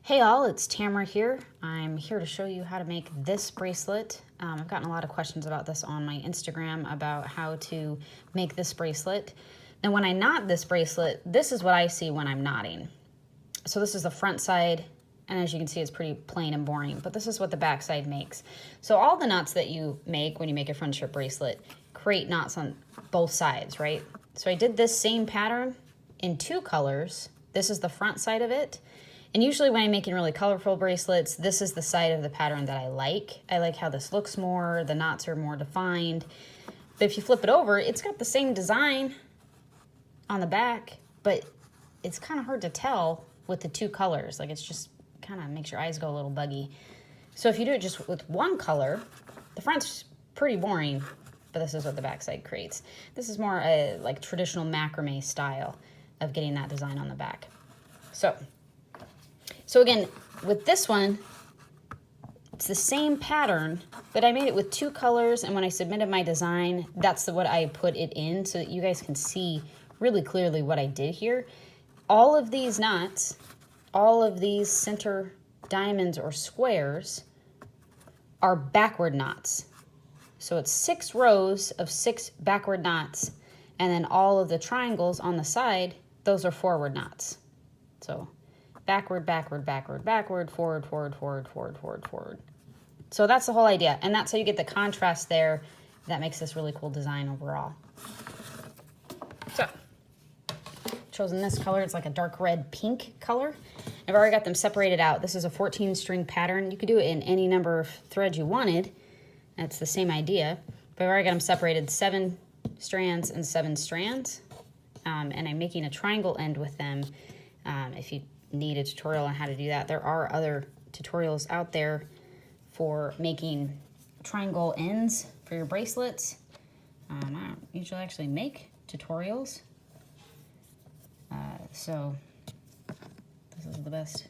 Hey all, it's Tamara here. I'm here to show you how to make this bracelet. I've gotten a lot of questions about this on my Instagram about how to make this bracelet. And when I knot this bracelet, this is what I see when I'm knotting. So this is the front side, and as you can see, it's pretty plain and boring, but this is what the back side makes. So all the knots that you make when you make a friendship bracelet create knots on both sides, right? So I did this same pattern in two colors. This is the front side of it. And usually when I'm making really colorful bracelets, this is the side of the pattern that I like. I like how this looks more, the knots are more defined. But if you flip it over, it's got the same design on the back, but it's kind of hard to tell with the two colors. Like, it's just kind of makes your eyes go a little buggy. So if you do it just with one color, the front's pretty boring, but this is what the back side creates. This is more a like traditional macrame style of getting that design on the back. So again, with this one, it's the same pattern, but I made it with two colors, and when I submitted my design, that's what I put it in so that you guys can see really clearly what I did here. All of these knots, all of these center diamonds or squares are backward knots. So it's 6 rows of 6 backward knots, and then all of the triangles on the side, those are forward knots. So backward, backward, backward, backward, forward, forward, forward, forward, forward, forward. So that's the whole idea. And that's how you get the contrast there. That makes this really cool design overall. So, chosen this color. It's like a dark red pink color. I've already got them separated out. This is a 14 string pattern. You could do it in any number of threads you wanted. That's the same idea. But I've already got them separated 7 strands and 7 strands. And I'm making a triangle end with them. If you need a tutorial on how to do that, there are other tutorials out there for making triangle ends for your bracelets. I don't usually actually make tutorials, so this is the best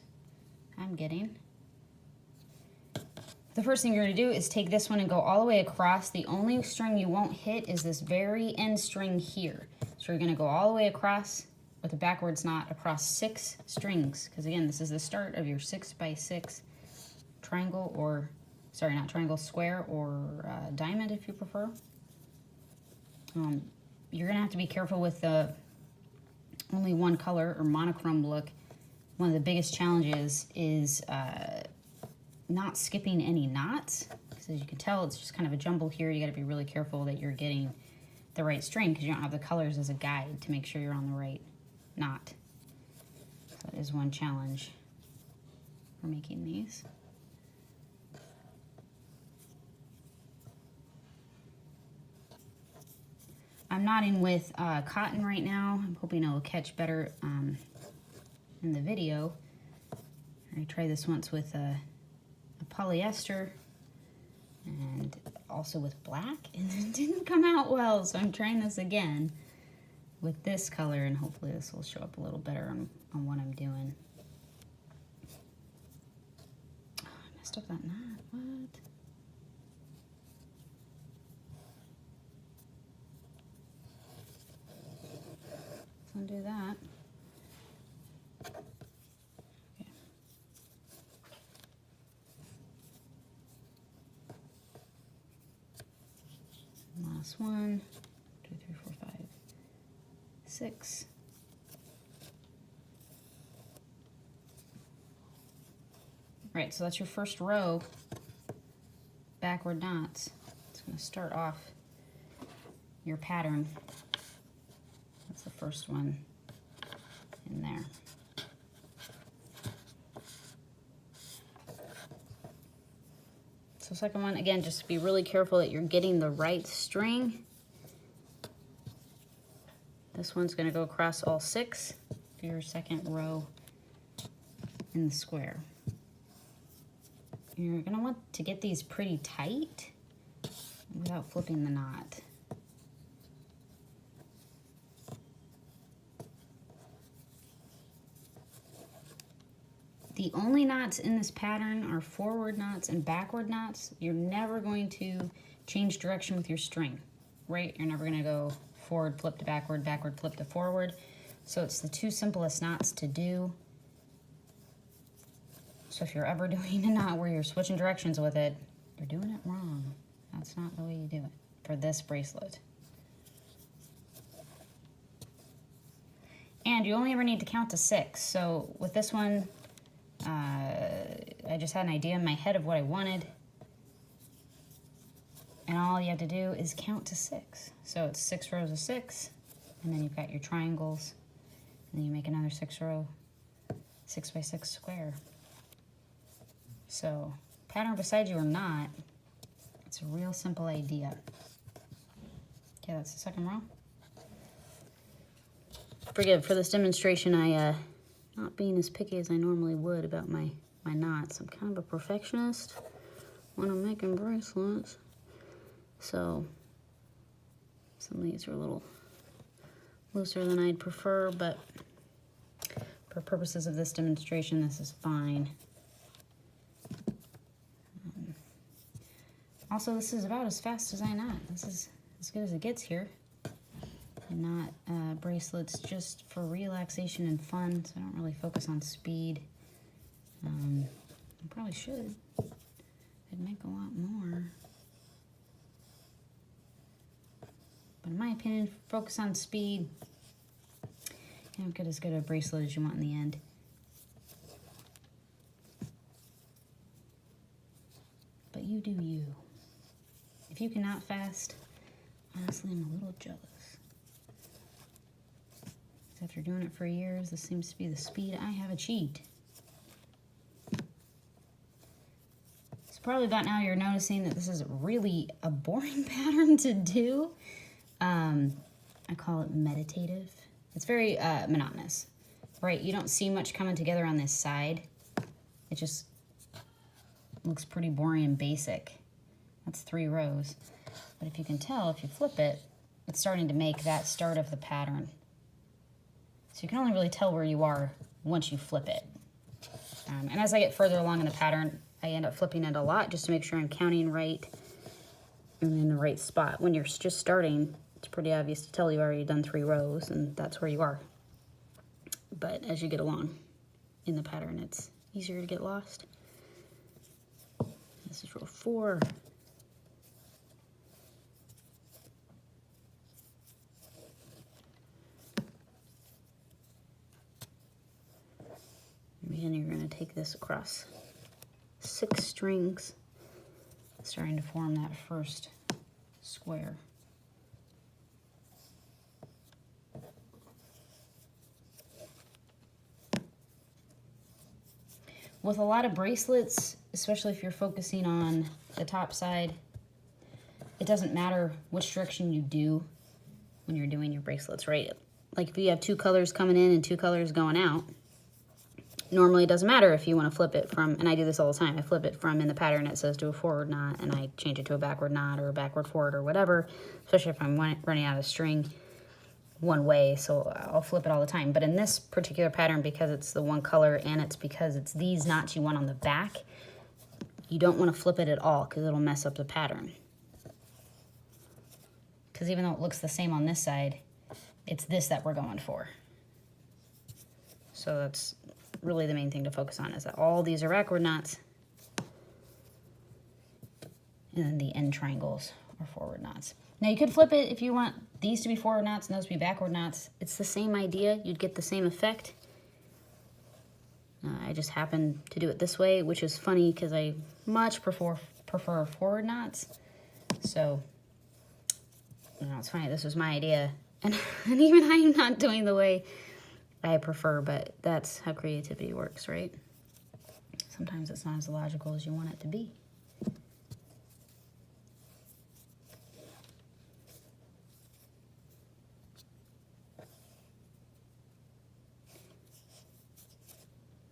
I'm getting. The first thing you're going to do is take this one and go all the way across. The only string you won't hit is this very end string here. So you're going to go all the way across with a backwards knot across 6 strings, because again, this is the start of your 6x6 triangle, or sorry, not triangle, square, or diamond if you prefer. You're gonna have to be careful with the only one color or monochrome look. One of the biggest challenges is not skipping any knots, because as you can tell, it's just kind of a jumble here. You got to be really careful that you're getting the right string, because you don't have the colors as a guide to make sure you're on the right knot. So that is one challenge for making these. I'm knotting with cotton right now. I'm hoping it will catch better in the video. I tried this once with a polyester and also with black, and it didn't come out well, so I'm trying this again with this color, and hopefully this will show up a little better on what I'm doing. Oh, I messed up that knot. What? Let's undo that. Okay. Last one. 2, 3, 4, 5, 6. Right, so that's your first row backward knots. It's going to start off your pattern. That's the first one in there. So second one, again, just be really careful that you're getting the right string. This one's going to go across all 6 for your second row in the square. You're going to want to get these pretty tight without flipping the knot. The only knots in this pattern are forward knots and backward knots. You're never going to change direction with your string, right? You're never going to go forward, flip to backward, backward, flip to forward. So it's the 2 simplest knots to do. So if you're ever doing a knot where you're switching directions with it, you're doing it wrong. That's not the way you do it for this bracelet. And you only ever need to count to 6. So with this one, I just had an idea in my head of what I wanted. And all you have to do is count to 6. So it's 6 rows of 6, and then you've got your triangles, and then you make another 6 row, 6 by 6 square. So pattern beside you or not, it's a real simple idea. Okay, that's the second row. Forgive, for this demonstration, not being as picky as I normally would about my knots. I'm kind of a perfectionist when I'm making bracelets. So some of these are a little looser than I'd prefer, but for purposes of this demonstration, this is fine. Also, this is about as fast as I knot. This is as good as it gets here. And not bracelets just for relaxation and fun, so I don't really focus on speed. I probably should. I'd make a lot more. But in my opinion, focus on speed. You don't get as good a bracelet as you want in the end. But you do you. If you can knot fast, honestly, I'm a little jealous. After doing it for years, this seems to be the speed I have achieved. So probably about now you're noticing that this is really a boring pattern to do. I call it meditative. It's very monotonous, right? You don't see much coming together on this side. It just looks pretty boring and basic. That's 3 rows. But if you can tell, if you flip it, it's starting to make that start of the pattern. So you can only really tell where you are once you flip it. And as I get further along in the pattern, I end up flipping it a lot just to make sure I'm counting right and in the right spot. When you're just starting, it's pretty obvious to tell you've already done 3 rows and that's where you are. But as you get along in the pattern, it's easier to get lost. This is row 4. And you're going to take this across 6 strings, starting to form that first square. With a lot of bracelets, especially if you're focusing on the top side, it doesn't matter which direction you do when you're doing your bracelets, right? Like if you have 2 colors coming in and 2 colors going out, normally it doesn't matter if you want to flip it from, and I do this all the time, I flip it from in the pattern it says do a forward knot and I change it to a backward knot or a backward forward or whatever, especially if I'm running out of string one way, so I'll flip it all the time. But in this particular pattern, because it's the one color and it's because it's these knots you want on the back, you don't want to flip it at all because it'll mess up the pattern. Because even though it looks the same on this side, it's this that we're going for. So that's really the main thing to focus on, is that all these are backward knots and then the end triangles are forward knots. Now you could flip it if you want these to be forward knots and those to be backward knots. It's the same idea, you'd get the same effect. I just happen to do it this way, which is funny because I much prefer forward knots. So, you know, it's funny, this was my idea. And even I am not doing the way I prefer, but that's how creativity works, right? Sometimes it's not as logical as you want it to be.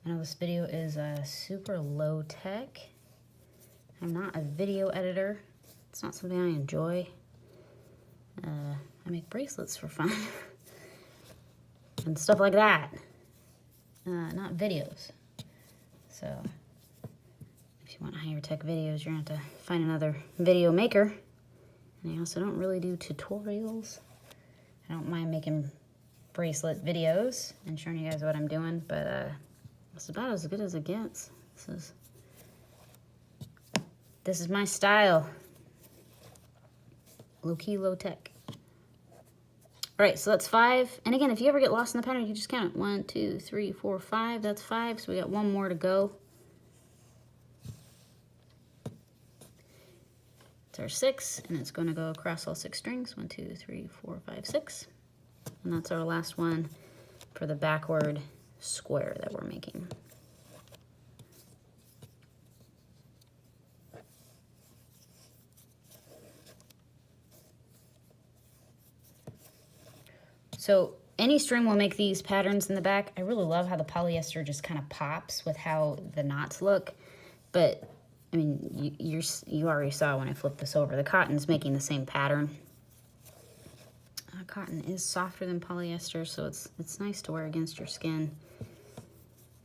I know this video is super low tech. I'm not a video editor. It's not something I enjoy. I make bracelets for fun. And stuff like that, not videos. So if you want higher tech videos, you're gonna have to find another video maker. And I also don't really do tutorials. I don't mind making bracelet videos and showing you guys what I'm doing, but it's about as good as it gets. This is my style. Low key, low tech. All right, so that's 5. And again, if you ever get lost in the pattern, you can just count it. 1, 2, 3, 4, 5. That's 5. So we got 1 more to go. It's our 6, and it's going to go across all 6 strings. 1, 2, 3, 4, 5, 6. And that's our last one for the backward square that we're making. So any string will make these patterns in the back. I really love how the polyester just kind of pops with how the knots look. But, I mean, you already saw when I flipped this over. The cotton's making the same pattern. Cotton is softer than polyester, so it's nice to wear against your skin.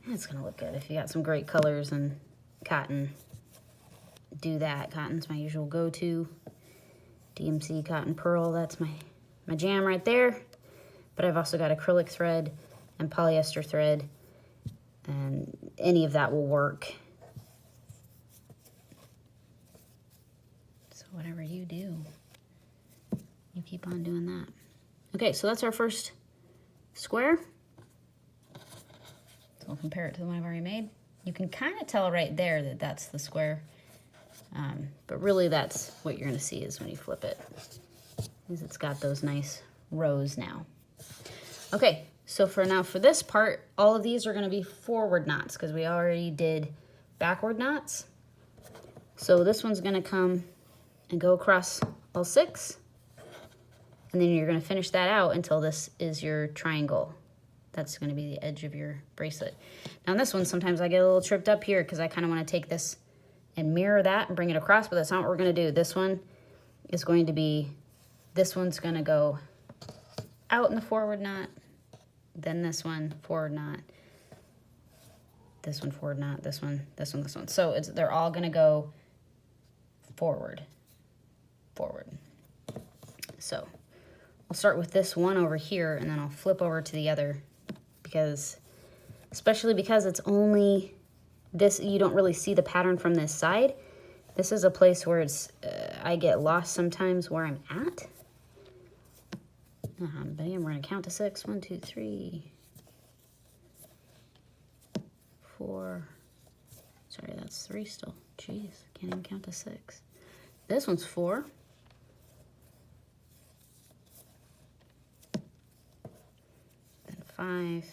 And it's going to look good. If you got some great colors and cotton, do that. Cotton's my usual go-to. DMC Cotton Pearl, that's my jam right there. But I've also got acrylic thread and polyester thread, and any of that will work. So whatever you do, you keep on doing that. Okay, so that's our first square. So I'll compare it to the one I've already made. You can kind of tell right there that that's the square, but really that's what you're going to see is when you flip it, is it's got those nice rows now. Okay, so for this part, all of these are going to be forward knots because we already did backward knots. So this one's going to come and go across all 6. And then you're going to finish that out until this is your triangle. That's going to be the edge of your bracelet. Now this one, sometimes I get a little tripped up here because I kind of want to take this and mirror that and bring it across, but that's not what we're going to do. This one is going to be, this one's going to go out in the forward knot, then this one forward knot, this one forward knot, this one, this one, this one. So they're all going to go forward, forward. So I'll start with this one over here, and then I'll flip over to the other, especially because it's only this, you don't really see the pattern from this side. This is a place where I get lost sometimes where I'm at. But we're going to count to 6. 1, 2, 3, 4. Sorry, that's 3 still. Jeez, can't even count to 6. This one's 4. Then 5.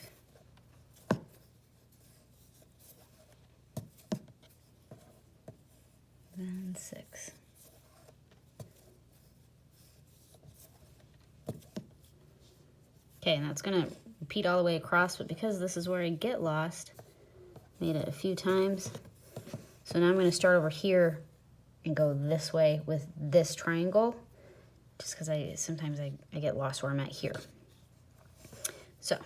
Then 6. Okay, and that's going to repeat all the way across, but because this is where I get lost, made it a few times. So now I'm going to start over here and go this way with this triangle, just because sometimes I get lost where I'm at here. So,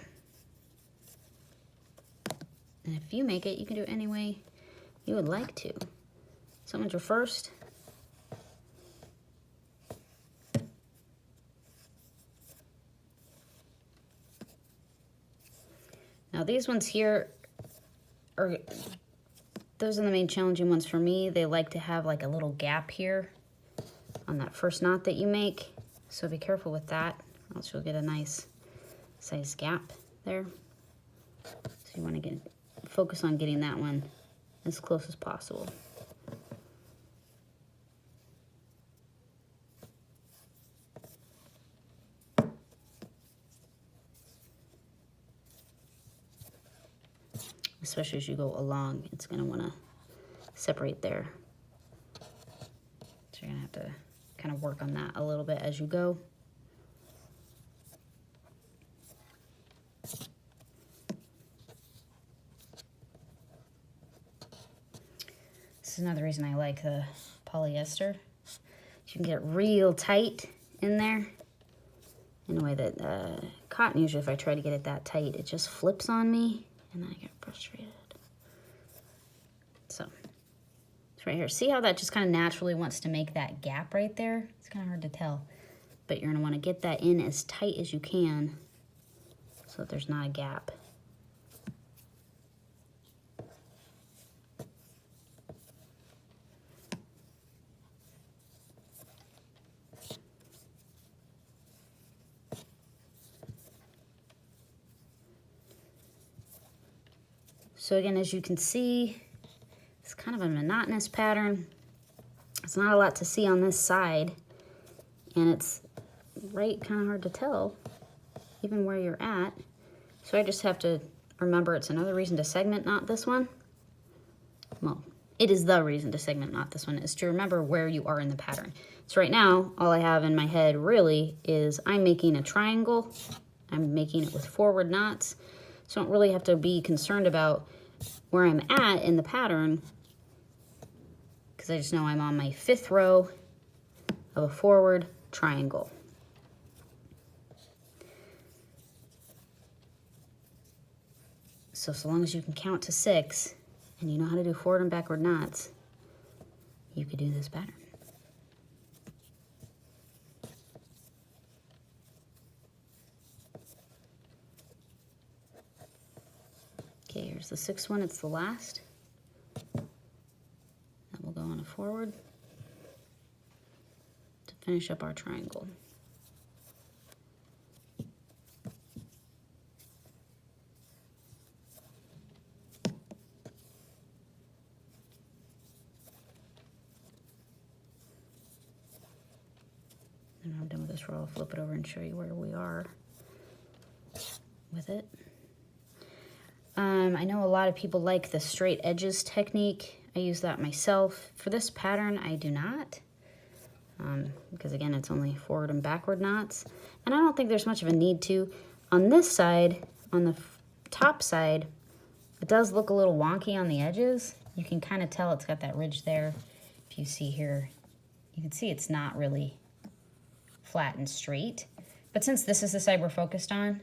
and if you make it, you can do it any way you would like to. Someone's your first. Now these ones here those are the main challenging ones for me. They like to have like a little gap here on that first knot that you make. So be careful with that, else you'll get a nice size gap there. So you want to focus on getting that one as close as possible. Especially as you go along, it's going to want to separate there. So you're going to have to kind of work on that a little bit as you go. This is another reason I like the polyester. You can get real tight in there in a way that cotton, usually if I try to get it that tight, it just flips on me. And then I get frustrated. So, it's right here. See how that just kind of naturally wants to make that gap right there? It's kind of hard to tell. But you're going to want to get that in as tight as you can so that there's not a gap. So again, as you can see, it's kind of a monotonous pattern. It's not a lot to see on this side, and it's right kind of hard to tell even where you're at. So I just have to remember it's another reason to segment knot this one. Well, it is the reason to segment knot this one, is to remember where you are in the pattern. So right now, all I have in my head really is I'm making a triangle. I'm making it with forward knots. So I don't really have to be concerned about where I'm at in the pattern, because I just know I'm on my 5th row of a forward triangle. So long as you can count to 6 and you know how to do forward and backward knots, you could do this pattern. Okay, here's the 6th one, it's the last. That will go on a forward to finish up our triangle. And when I'm done with this row, I'll flip it over and show you where we are with it. I know a lot of people like the straight edges technique. I use that myself. For this pattern, I do not, because again, it's only forward and backward knots. And I don't think there's much of a need to. On this side, on the top side, it does look a little wonky on the edges. You can kind of tell it's got that ridge there. If you see here, you can see it's not really flat and straight. But since this is the side we're focused on,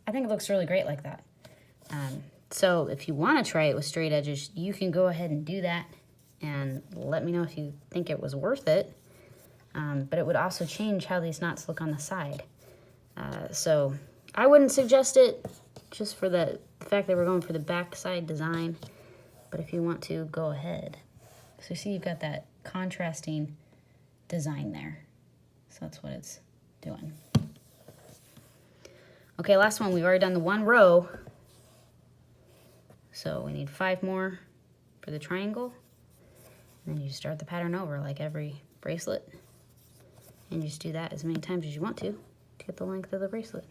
I think it looks really great like that. So if you want to try it with straight edges, you can go ahead and do that and let me know if you think it was worth it. But it would also change how these knots look on the side. So I wouldn't suggest it just for the fact that we're going for the back side design. But if you want to, go ahead. So you see you've got that contrasting design there. So that's what it's doing. Okay, last one. We've already done the 1 row. So we need 5 more for the triangle. And then you start the pattern over like every bracelet. And you just do that as many times as you want to get the length of the bracelet.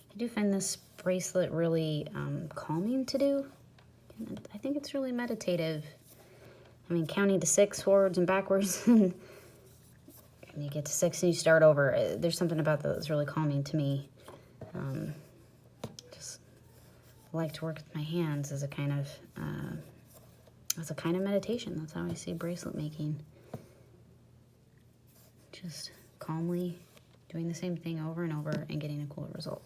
I do find this bracelet really calming to do. I think it's really meditative. I mean, counting to 6 forwards and backwards, and you get to 6 and you start over. There's something about that that's really calming to me. Just like to work with my hands as a kind of meditation. That's how I see bracelet making. Just calmly doing the same thing over and over and getting a cool result.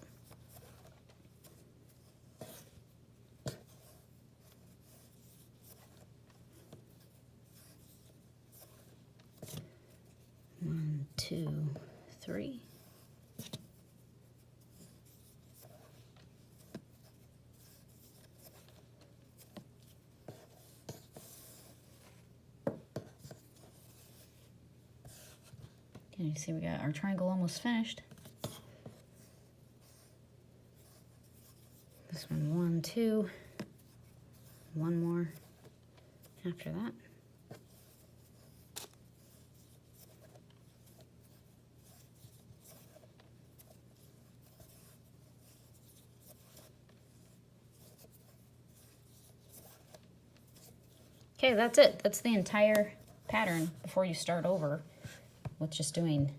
One, 2, 3. And you see we got our triangle almost finished. This one, 1, 2. 1 more after that. Okay, that's it. That's the entire pattern before you start over with just doing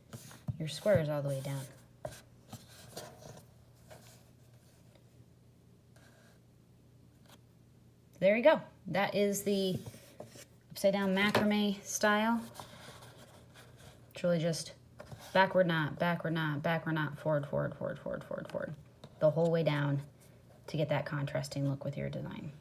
your squares all the way down. There you go. That is the upside down macrame style. It's really just backward knot, backward knot, backward knot, forward, forward, forward, forward, forward, forward, the whole way down to get that contrasting look with your design.